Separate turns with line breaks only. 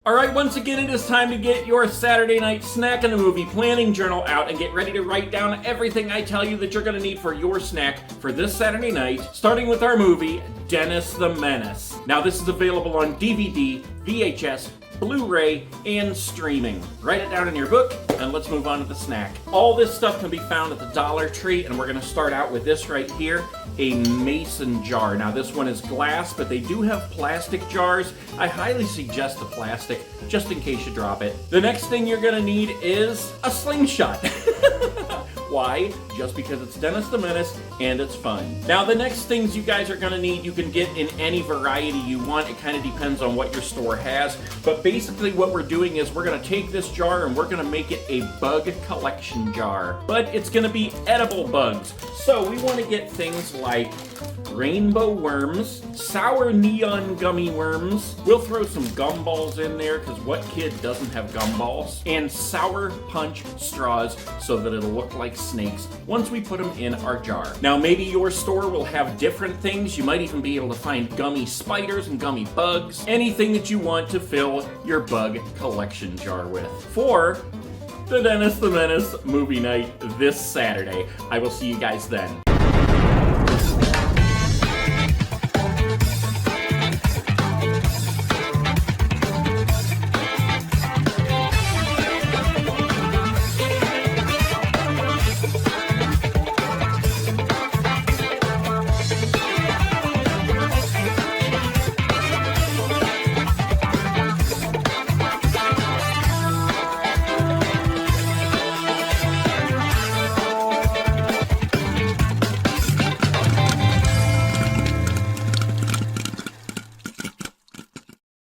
Alright, once again it is time to get your Saturday night snack in the movie planning journal out and get ready to write down everything I tell you that you're going to need for your snack for this Saturday night, starting with our movie, Dennis the Menace. Now this is available on DVD, VHS, Blu-ray, and streaming. Write it down in your book, and let's move on to the snack. All this stuff can be found at the Dollar Tree, and we're gonna start out with this right here, a mason jar. Now this one is glass, but they do have plastic jars. I highly suggest the plastic, just in case you drop it. The next thing you're gonna need is a slingshot. Why? Just because it's Dennis the Menace and it's fun. Now the next things you guys are gonna need, you can get in any variety you want. It kind of depends on what your store has. But basically what we're doing is we're gonna take this jar and we're gonna make it a bug collection jar. But it's gonna be edible bugs. So we wanna get things like rainbow worms, sour neon gummy worms. We'll throw some gumballs in there, because what kid doesn't have gumballs? And sour punch straws so that it'll look like snakes once we put them in our jar. Now maybe your store will have different things. You might even be able to find gummy spiders and gummy bugs. Anything that you want to fill your bug collection jar with. For the Dennis the Menace movie night this Saturday. I will see you guys then.